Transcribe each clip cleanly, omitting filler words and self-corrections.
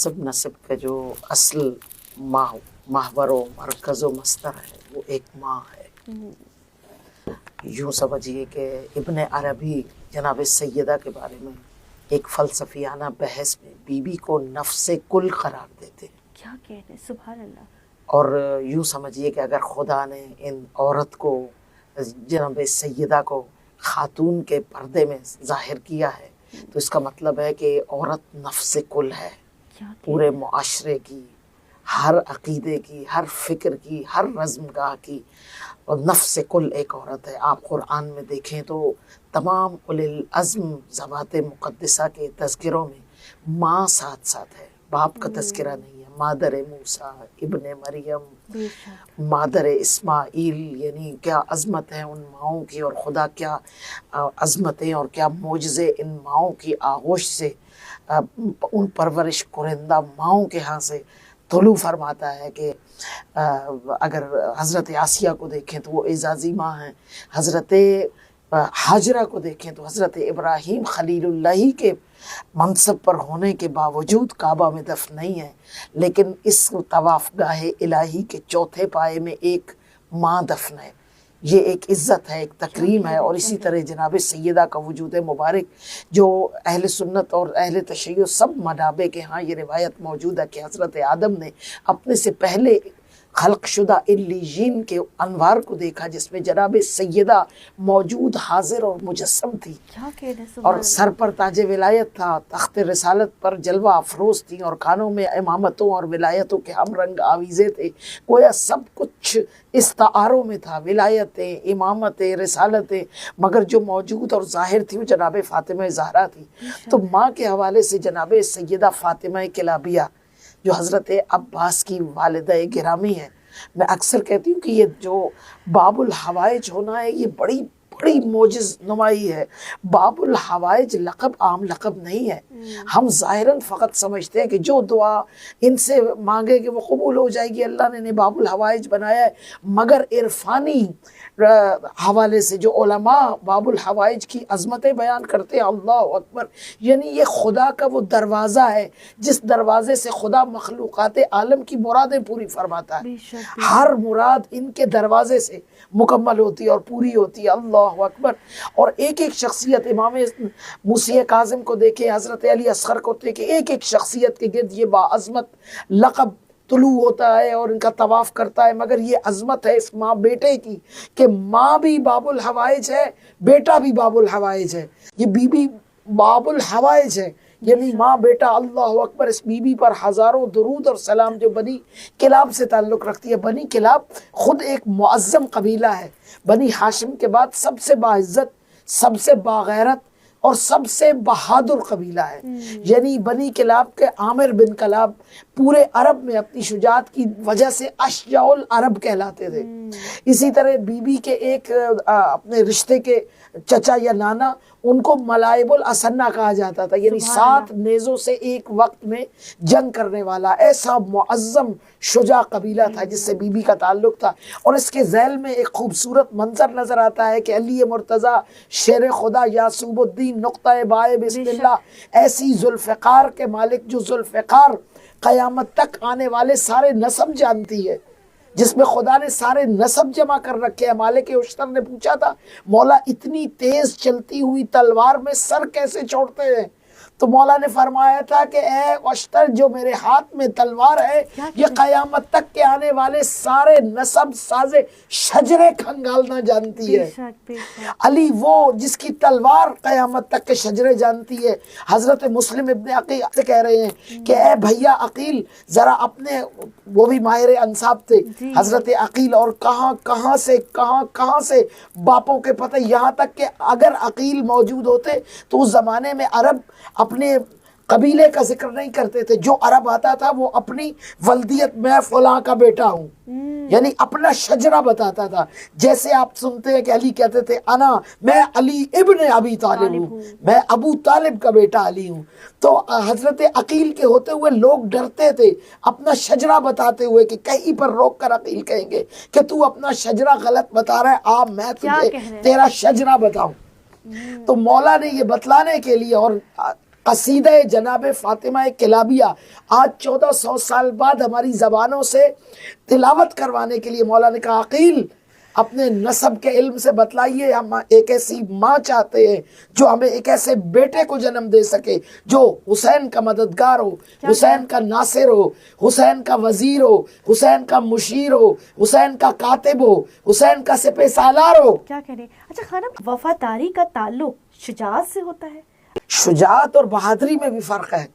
منصب نسب کا جو اصل محور و مرکز و مصدر ہے وہ ایک ماں ہے۔ یوں سمجھیے کہ ابن عربی جناب سیدہ کے بارے میں ایک فلسفیانہ بحث میں بی کو نفس کل قرار دیتے ہیں۔ کیا کہتے ہیں، سبحان اللہ۔ اور یوں سمجھیے کہ اگر خدا نے ان عورت کو، جناب سیدہ کو خاتون کے پردے میں ظاہر کیا ہے تو اس کا مطلب ہے کہ عورت نفس کل ہے، پورے معاشرے کی، ہر عقیدے کی، ہر فکر کی، ہر رزم گاہ کی، اور نفس کل ایک عورت ہے۔ آپ قرآن میں دیکھیں تو تمام اولی العزم ذوات مقدسہ کے تذکروں میں ماں ساتھ ساتھ ہے، باپ کا تذکرہ نہیں ہے۔ مادر موسیٰ، ابن مریم، مادر اسماعیل، یعنی کیا عظمت ہے ان ماؤں کی، اور خدا کیا عظمتیں اور کیا معجزے ان ماؤں کی آغوش سے، ان پرورش کنندہ ماؤں کے ہاں سے طلوع فرماتا ہے کہ اگر حضرت آسیہ کو دیکھیں تو وہ اعزازی ماں ہیں، حضرت ہاجرہ کو دیکھیں تو حضرت ابراہیم خلیل اللہ کے منصب پر ہونے کے باوجود کعبہ میں دفن نہیں ہے، لیکن اس طواف گاہ الہی کے چوتھے پائے میں ایک ماں دفن ہے۔ یہ ایک عزت ہے، ایک تکریم ہے۔ اور اسی طرح جناب سیدہ کا وجود مبارک جو اہل سنت اور اہل تشیع سب مذاہب کے ہاں یہ روایت موجود ہے کہ حضرت آدم نے اپنے سے پہلے خلق شدہ علیین کے انوار کو دیکھا جس میں جناب سیدہ موجود، حاضر اور مجسم تھی، اور سر پر تاج ولایت تھا، تخت رسالت پر جلوہ افروز تھیں، اور کانوں میں امامتوں اور ولایتوں کے ہم رنگ آویزے تھے۔ گویا سب کچھ استعاروں میں تھا، ولایتیں، امامتیں، رسالتیں، مگر جو موجود اور ظاہر تھی وہ جناب فاطمہ زہرا تھی۔ تو ماں کے حوالے سے جناب سیدہ فاطمہ کلابیہ جو حضرت عباس کی والدہ گرامی ہے، میں اکثر کہتی ہوں کہ یہ جو باب الحوائج ہونا ہے یہ بڑی بڑی معجز نمائی ہے۔ باب الحوائج لقب عام لقب نہیں ہے۔ ہم ظاہراً فقط سمجھتے ہیں کہ جو دعا ان سے مانگے کہ وہ قبول ہو جائے گی، اللہ نے باب الحوائج بنایا ہے، مگر عرفانی حوالے سے جو علماء باب الحوائج کی عظمتیں بیان کرتے ہیں، اللہ اکبر، یعنی یہ خدا کا وہ دروازہ ہے جس دروازے سے خدا مخلوقات عالم کی مرادیں پوری فرماتا ہے۔ ہر مراد ان کے دروازے سے مکمل ہوتی ہے اور پوری ہوتی ہے، اللہ اکبر۔ اور ایک ایک شخصیت، امام موسیٰ کاظم کو دیکھیں، حضرت علی اصغر کو دیکھیں، ایک ایک شخصیت کے گرد یہ باعظمت لقب طلوع ہوتا ہے اور ان کا طواف کرتا ہے، مگر یہ عظمت ہے اس ماں بیٹے کی کہ ماں بھی باب الحوائج ہے، بیٹا بھی باب الحوائج ہے، یہ بی بی باب الحوائج ہے، یعنی ماں بیٹا، اللہ اکبر۔ اس بی بی پر ہزاروں درود اور سلام جو بنی کلاب سے تعلق رکھتی ہے۔ بنی کلاب خود ایک معظم قبیلہ ہے، بنی ہاشم کے بعد سب سے باعزت، سب سے باغیرت اور سب سے بہادر قبیلہ ہے۔ یعنی بنی کلاب کے عامر بن کلاب پورے عرب میں اپنی شجاعت کی وجہ سے اشجع العرب کہلاتے تھے۔ اسی طرح بی بی کے ایک اپنے رشتے کے چچا یا نانا، ان کو ملائب الاسنہ کہا جاتا تھا، یعنی 7 نیزوں سے ایک وقت میں جنگ کرنے والا ایسا معظم شجاع قبیلہ تھا جس سے بی بی کا تعلق تھا۔ اور اس کے ذیل میں ایک خوبصورت منظر نظر آتا ہے کہ علی مرتضیٰ شیر خدا یعصوب الدین نقطہ بائے بسم اللہ، ایسی ذوالفقار کے مالک جو ذوالفقار قیامت تک آنے والے سارے نسب جانتی ہے، جس میں خدا نے سارے نسب جمع کر رکھے ہیں۔ مالک اشتر نے پوچھا تھا، مولا اتنی تیز چلتی ہوئی تلوار میں سر کیسے چھوڑتے ہیں؟ تو مولا نے فرمایا تھا کہ اے اشتر، جو میرے ہاتھ میں تلوار ہے یہ قیامت تک کے آنے والے سارے نسب سازے شجرے کھنگالنا جانتی ہے۔ علی وہ جس کی تلوار قیامت تک کے شجرے جانتی ہے۔ حضرت مسلم ابن عقیل سے کہہ رہے ہیں کہ اے بھیا عقیل، ذرا اپنے، وہ بھی ماہر انصاب تھے حضرت عقیل، اور کہاں سے باپوں کے پتہ، یہاں تک کہ اگر عقیل موجود ہوتے تو اس زمانے میں عرب اپنے قبیلے کا ذکر نہیں کرتے تھے۔ جو عرب آتا تھا وہ اپنی ولدیت، میں فلاں کا بیٹا ہوں، یعنی اپنا شجرہ بتاتا تھا۔ جیسے آپ سنتے ہیں کہ علی کہتے تھے میں علی ابن ابی طالب ہوں، میں ابو طالب کا بیٹا علی ہوں۔ تو حضرت عقیل کے ہوتے ہوئے لوگ ڈرتے تھے اپنا شجرہ بتاتے ہوئے کہ کہیں پر روک کر عقیل کہیں گے کہ تو اپنا شجرہ غلط بتا رہا ہے، میں تجھے تیرا شجرہ بتاؤں۔ تو مولا نے یہ بتلانے کے لیے، اور قصیدہ جناب فاطمہ کلابیہ آج 1400 سال بعد ہماری زبانوں سے تلاوت کروانے کے لیے مولا نے کہا عقیل اپنے نسب کے علم سے بتلائیے، ہم ایک ایسی ماں چاہتے ہیں جو ہمیں ایک ایسے بیٹے کو جنم دے سکے جو حسین کا مددگار ہو، حسین کا ناصر ہو، حسین کا وزیر ہو، حسین کا مشیر ہو، حسین کا کاتب ہو، حسین کا سپہ سالار ہو۔ کیا کہہ رہے؟ اچھا خانم، وفاداری کا تعلق شجاعت سے ہوتا ہے؟ شجاعت اور بہادری میں بھی فرق ہے۔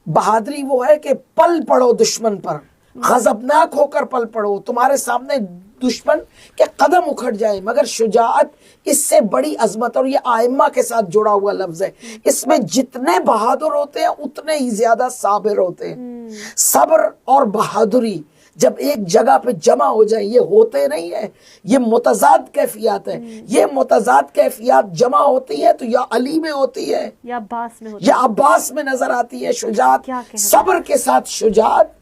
بہادری وہ ہے کہ پل پڑو دشمن پر، غضبناک ہو کر پل پڑو، تمہارے سامنے دشمن کے قدم اکھڑ جائے، مگر شجاعت اس سے بڑی عظمت، اور یہ آئمہ کے ساتھ جڑا ہوا لفظ ہے، اس میں جتنے بہادر ہوتے ہیں اتنے ہی زیادہ صابر ہوتے ہیں۔ صبر اور بہادری جب ایک جگہ پہ جمع ہو جائیں، یہ ہوتے نہیں ہیں، یہ متضاد کیفیات ہیں۔ یہ متضاد کیفیات جمع ہوتی ہے تو یا علی میں ہوتی ہے یا عباس میں ہوتا یا عباس میں نظر آتی ہے شجاعت۔ صبر کے ساتھ شجاعت،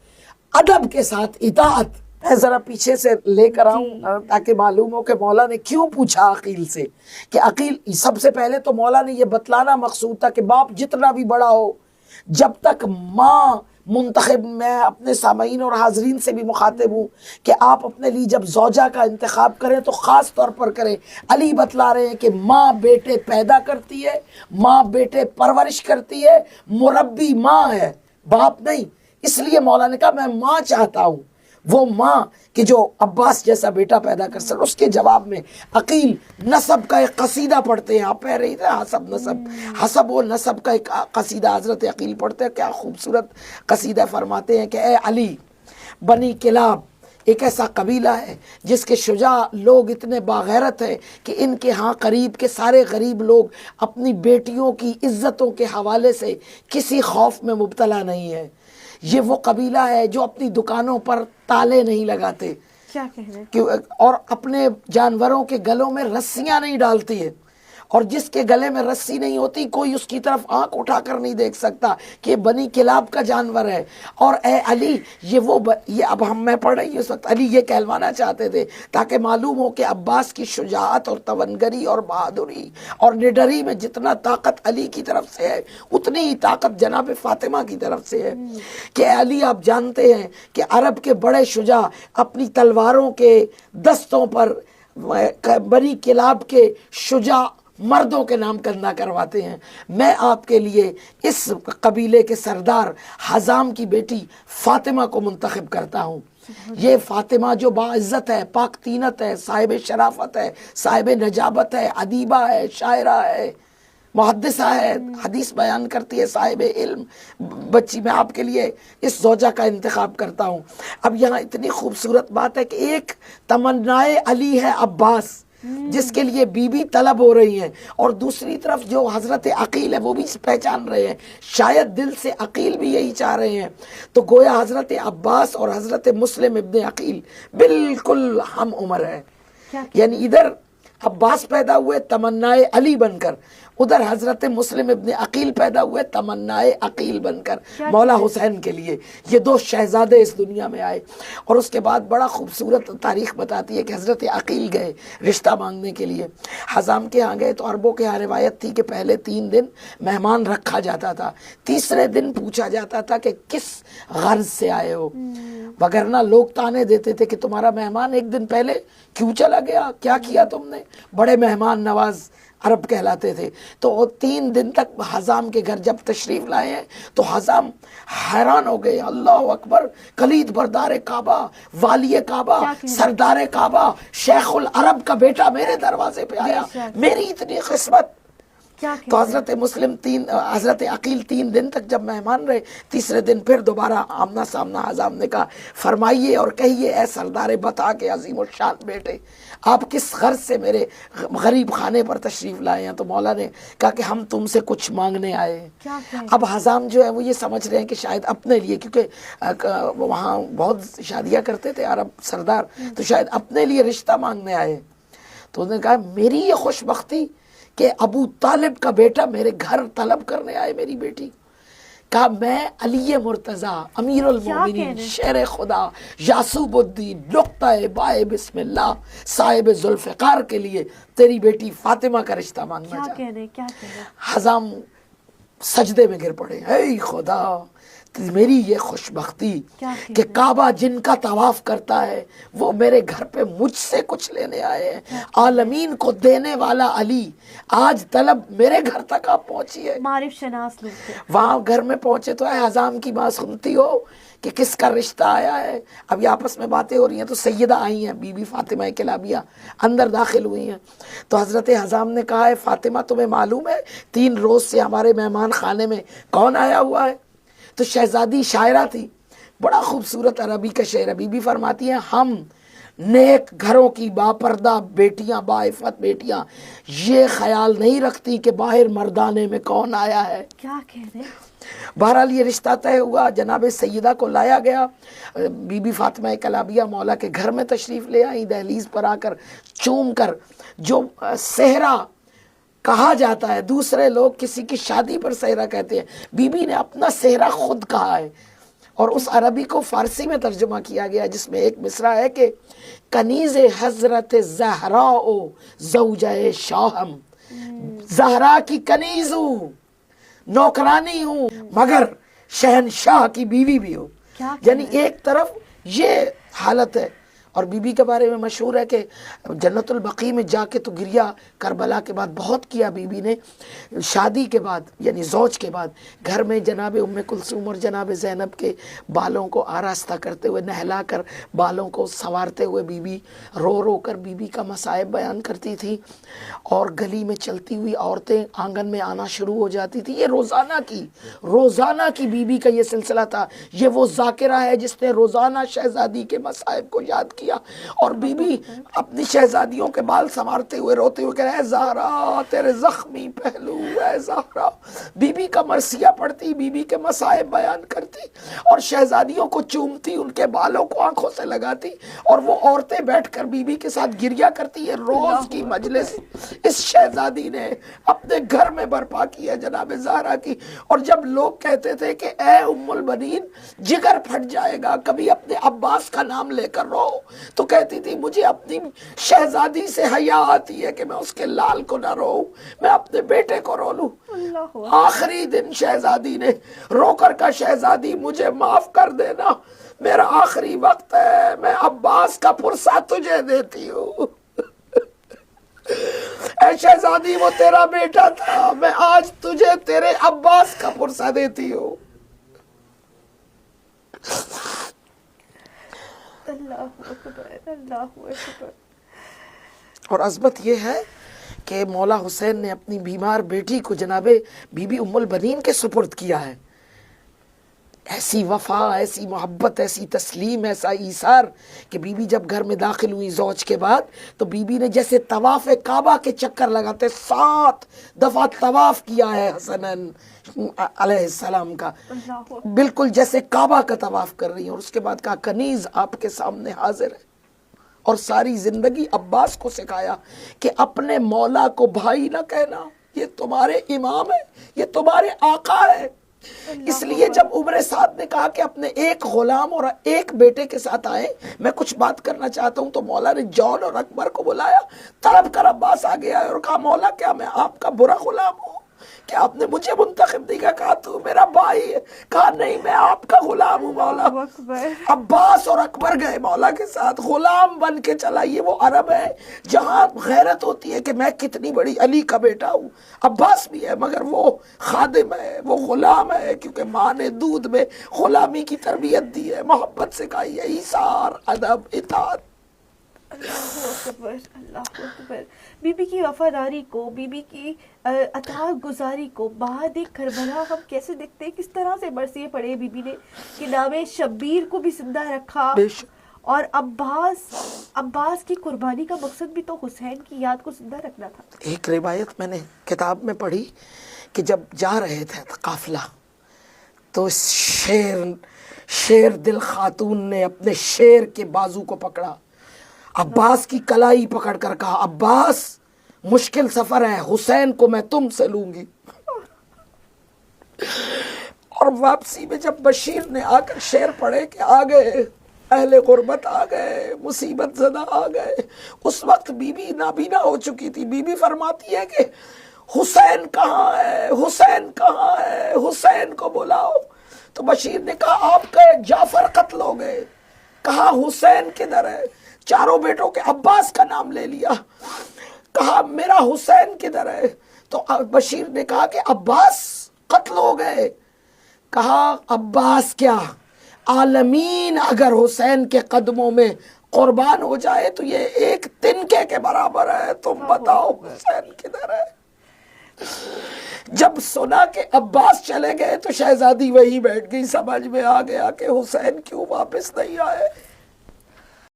ادب کے ساتھ اطاعت۔ میں ذرا پیچھے سے لے کر آؤں تاکہ معلوم ہو کہ مولا نے کیوں پوچھا عقیل سے، کہ عقیل، سب سے پہلے تو مولا نے یہ بتلانا مقصود تھا کہ باپ جتنا بھی بڑا ہو، جب تک ماں منتخب، میں اپنے سامعین اور حاضرین سے بھی مخاطب ہوں کہ آپ اپنے لیے جب زوجہ کا انتخاب کریں تو خاص طور پر کریں۔ علی بتلا رہے ہیں کہ ماں بیٹے پیدا کرتی ہے، ماں بیٹے پرورش کرتی ہے، مربی ماں ہے، باپ نہیں۔ اس لیے مولا نے کہا میں ماں چاہتا ہوں، وہ ماں کہ جو عباس جیسا بیٹا پیدا کر سکے۔ اس کے جواب میں عقیل نسب کا ایک قصیدہ پڑھتے ہیں، آپ پڑھ رہی تھے حسب نسب، حسب و نسب کا ایک قصیدہ حضرت عقیل پڑھتے ہیں، کیا خوبصورت قصیدہ فرماتے ہیں کہ اے علی، بنی کلاب ایک ایسا قبیلہ ہے جس کے شجاع لوگ اتنے باغیرت ہیں کہ ان کے ہاں قریب کے سارے غریب لوگ اپنی بیٹیوں کی عزتوں کے حوالے سے کسی خوف میں مبتلا نہیں ہے۔ یہ وہ قبیلہ ہے جو اپنی دکانوں پر تالے نہیں لگاتے، کیا کہہ رہے؟ اور اپنے جانوروں کے گلوں میں رسیاں نہیں ڈالتی ہے، اور جس کے گلے میں رسی نہیں ہوتی کوئی اس کی طرف آنکھ اٹھا کر نہیں دیکھ سکتا کہ یہ بنی کلاب کا جانور ہے۔ اور اے علی، یہ اب میں پڑھ رہی ہوں اس وقت، علی یہ کہلوانا چاہتے تھے تاکہ معلوم ہو کہ عباس کی شجاعت اور تونگری اور بہادری اور نڈری میں جتنا طاقت علی کی طرف سے ہے اتنی ہی طاقت جناب فاطمہ کی طرف سے ہے۔ کہ اے علی، آپ جانتے ہیں کہ عرب کے بڑے شجاع اپنی تلواروں کے دستوں پر بنی کلاب کے شجاع مردوں کے نام کندہ کرواتے ہیں۔ میں آپ کے لیے اس قبیلے کے سردار حزام کی بیٹی فاطمہ کو منتخب کرتا ہوں۔ یہ فاطمہ جو باعزت ہے، پاک تینت ہے، صاحب شرافت ہے، صاحب نجابت ہے، ادیبہ ہے، شاعرہ ہے، محدثہ ہے، حدیث بیان کرتی ہے، صاحب علم بچی، میں آپ کے لیے اس زوجہ کا انتخاب کرتا ہوں۔ اب یہاں اتنی خوبصورت بات ہے کہ ایک تمنائے علی ہے عباس جس کے لیے بی بی طلب ہو رہی ہیں، اور دوسری طرف جو حضرت عقیل ہے وہ بھی پہچان رہے ہیں، شاید دل سے عقیل بھی یہی چاہ رہے ہیں۔ تو گویا حضرت عباس اور حضرت مسلم ابن عقیل بالکل ہم عمر ہے، یعنی ادھر عباس پیدا ہوئے تمنائے علی بن کر، ادھر حضرت مسلم ابن عقیل پیدا ہوئے تمنائے عقیل بن کر مولا حسین کے لیے۔ یہ دو شہزادے اس دنیا میں آئے، اور اس کے بعد بڑا خوبصورت تاریخ بتاتی ہے کہ حضرت عقیل گئے رشتہ مانگنے کے لیے، حزام کے ہاں گئے تو عربوں کے ہاں روایت تھی کہ پہلے 3 دن مہمان رکھا جاتا تھا، تیسرے دن پوچھا جاتا تھا کہ کس غرض سے آئے ہو، وگرنہ لوگ تانے دیتے تھے کہ تمہارا مہمان 1 دن پہلے کیوں چلا گیا، کیا کیا تم نے، بڑے مہمان نواز عرب کہلاتے تھے۔ تو 3 دن تک حزام کے گھر جب تشریف لائے ہیں تو حزام حیران ہو گئے، اللہ اکبر، کلید بردار کعبہ، والی کعبہ، سردار کعبہ، شیخ العرب کا بیٹا میرے دروازے پہ آیا، میری اتنی قسمت۔ تو حضرت عقیل 3 دن تک جب مہمان رہے، تیسرے دن پھر دوبارہ آمنا سامنا حزام نے کہا فرمائیے اور کہیے اے سردار بتا کے عظیم الشان بیٹے، آپ کس غرض سے میرے غریب خانے پر تشریف لائے ہیں؟ تو مولا نے کہا کہ ہم تم سے کچھ مانگنے آئے ہیں۔ اب حزام جو ہے وہ یہ سمجھ رہے ہیں کہ شاید اپنے لیے، کیونکہ وہاں بہت شادیاں کرتے تھے عرب سردار، تو شاید اپنے لیے رشتہ مانگنے آئے۔ تو انہوں نے کہا میری یہ خوش بختی کہ ابو طالب کا بیٹا میرے گھر طلب کرنے آئے میری بیٹی۔ کہا میں علی مرتضیٰ امیر المومنین شیر خدا یعصوب الدین نقطہ بائے بسم اللہ صاحب ذوالفقار کے لیے تیری بیٹی فاطمہ کا رشتہ مانگنا چاہتا۔ حزام سجدے میں گر پڑے، اے خدا میری یہ خوش بختی کہ کعبہ جن کا طواف کرتا ہے وہ میرے گھر پہ مجھ سے کچھ لینے آئے ہیں، عالمین کو دینے والا علی آج طلب میرے گھر تک آپ پہنچی ہے۔ معرف شناس لوگ تھے۔ وہاں گھر میں پہنچے تو اے حزام کی ماں سنتی ہو کہ کس کا رشتہ آیا ہے؟ اب یہ آپس میں باتیں ہو رہی ہیں تو سیدہ آئی ہیں، بی بی فاطمہ کلابیہ اندر داخل ہوئی ہیں، تو حضرت حزام نے کہا ہے فاطمہ تمہیں معلوم ہے 3 روز سے ہمارے مہمان خانے میں کون آیا ہوا ہے؟ تو شہزادی شاعرہ تھی، بڑا خوبصورت عربی کا شعر ہے، بی بی فرماتی ہیں ہم نیک گھروں کی باپردہ بیٹیاں، باعفت بیٹیاں یہ خیال نہیں رکھتی کہ باہر مردانے میں کون آیا ہے۔ کیا کہہ رہے ہیں؟ بہرحال یہ رشتہ طے ہوا، جناب سیدہ کو لایا گیا، بی بی فاطمہ کلابیہ مولا کے گھر میں تشریف لے آئی، دہلیز پر آ کر چوم کر جو صحرا کہا جاتا ہے، دوسرے لوگ کسی کی شادی پر صحرا کہتے ہیں، بی بی نے اپنا صحرا خود کہا ہے، اور اس عربی کو فارسی میں ترجمہ کیا گیا جس میں ایک مصرع ہے کہ کنیز حضرت زہراء زوجہ شاہم، زہرا کی کنیز ہوں، نوکرانی ہوں، مگر شہنشاہ کی بیوی بھی ہوں۔ یعنی ایک طرف یہ حالت ہے، اور بی بی کے بارے میں مشہور ہے کہ جنت البقیع میں جا کے تو گریا کربلا کے بعد بہت کیا بی بی نے، شادی کے بعد یعنی زوج کے بعد گھر میں جناب ام کلثوم اور جناب زینب کے بالوں کو آراستہ کرتے ہوئے، نہلا کر بالوں کو سنوارتے ہوئے بی بی رو رو کر بی بی کا مصائب بیان کرتی تھی، اور گلی میں چلتی ہوئی عورتیں آنگن میں آنا شروع ہو جاتی تھی۔ یہ روزانہ کی بی بی کا یہ سلسلہ تھا۔ یہ وہ ذاکرہ ہے جس نے روزانہ شہزادی کے مصائب کو یاد کیا، اور بی بی اپنی شہزادیوں کے بال سنوارتے ہوئے روتے ہوئے کہہ رہے ہیں زہرا تیرے زخمی پہلو ہے زہرا، بی بی کا مرثیہ پڑھتی، بی بی کے مصائب بیان کرتی، اور شہزادیوں کو چومتی، ان کے بالوں کو آنکھوں سے لگاتی، اور وہ عورتیں بیٹھ کر بی بی کے ساتھ گریا کرتی ہے۔ روز کی مجلس اس شہزادی نے اپنے گھر میں برپا کی ہے جناب زہرا کی، اور جب لوگ کہتے تھے کہ اے ام البنین جگر پھٹ جائے گا کبھی اپنے عباس کا نام لے کر رو، تو کہتی تھی مجھے اپنی شہزادی سے حیا آتی ہے کہ میں اس کے لال کو نہ رو، میں اپنے بیٹے کو رو لوں۔ آخری دن شہزادی نے رو کر کہا شہزادی مجھے معاف کر دینا، میرا آخری وقت ہے، میں عباس کا پرسہ تجھے دیتی ہوں۔ اے شہزادی وہ تیرا بیٹا تھا، میں آج تجھے تیرے عباس کا پرسہ دیتی ہوں۔ اللہ اکبر، اللہ اکبر۔ اور عظمت یہ ہے کہ مولا حسین نے اپنی بیمار بیٹی کو جناب بی بی ام البنین کے سپرد کیا ہے۔ ایسی وفا، ایسی محبت، ایسی تسلیم، ایسا ایثار کہ بی بی جب گھر میں داخل ہوئی زوج کے بعد تو بی بی نے جیسے طواف کعبہ کے چکر لگاتے 7 دفعہ طواف کیا ہے حسنین علیہ السلام کا، بالکل جیسے کعبہ کا طواف کر رہی ہیں، اور اس کے بعد کہا کنیز آپ کے سامنے حاضر ہے، اور ساری زندگی عباس کو سکھایا کہ اپنے مولا کو بھائی نہ کہنا، یہ تمہارے امام ہے، یہ تمہارے آقا ہے۔ اس لیے جب عمر سعد نے کہا کہ اپنے ایک غلام اور ایک بیٹے کے ساتھ آئے، میں کچھ بات کرنا چاہتا ہوں، تو مولا نے جون اور اکبر کو بلایا، تڑپ کر عباس آ گیا اور کہا مولا کیا میں آپ کا برا غلام ہوں؟ کیا آپ نے مجھے منتخب نہیں کیا؟ کہا تو میرا بھائی ہے، کہا نہیں میں آپ کا غلام ہوں مولا۔ عباس اور اکبر گئے مولا کے ساتھ، غلام بن کے چلا۔ یہ وہ عرب ہے جہاں غیرت ہوتی ہے کہ میں کتنی بڑی علی کا بیٹا ہوں، عباس بھی ہے مگر وہ خادم ہے، وہ غلام ہے، کیونکہ ماں نے دودھ میں غلامی کی تربیت دی ہے، محبت سکھائی ہے، ایثار، ادب، اطاعت۔ اللہ اکبر، اللہ اکبر۔ بی بی کی وفاداری کو، بی بی کی اطاعت گزاری کو بعد کربلا ہم کیسے دیکھتے ہیں، کس طرح سے برسیے پڑے بی بی نے کہ نام شبیر کو بھی زندہ رکھا، اور عباس کی قربانی کا مقصد بھی تو حسین کی یاد کو زندہ رکھنا تھا۔ ایک روایت میں نے کتاب میں پڑھی کہ جب جا رہے تھے قافلہ تو شیر دل خاتون نے اپنے شیر کے بازو کو پکڑا، عباس کی کلائی پکڑ کر کہا عباس مشکل سفر ہے، حسین کو میں تم سے لوں گی۔ اور واپسی میں جب بشیر نے آ کر شعر پڑھے کہ آ گئے اہل غربت، آ گئے مصیبت زدہ، آ گئے، اس وقت بی بی نابینا ہو چکی تھی۔ بی بی فرماتی ہے کہ حسین کہاں ہے، حسین کہاں ہے، حسین کو بلاؤ۔ تو بشیر نے کہا آپ کا جعفر قتل ہو گئے، کہا حسین کدھر ہے؟ چاروں بیٹوں کے عباس کا نام لے لیا، کہا میرا حسین کدھر ہے؟ تو بشیر نے کہا کہ عباس قتل ہو گئے، کہا عباس کیا، عالمین اگر حسین کے قدموں میں قربان ہو جائے تو یہ ایک تنکے کے برابر ہے، تم بتاؤ حسین کدھر ہے؟ جب سنا کہ عباس چلے گئے تو شہزادی وہی بیٹھ گئی، سمجھ میں آ گیا کہ حسین کیوں واپس نہیں آئے۔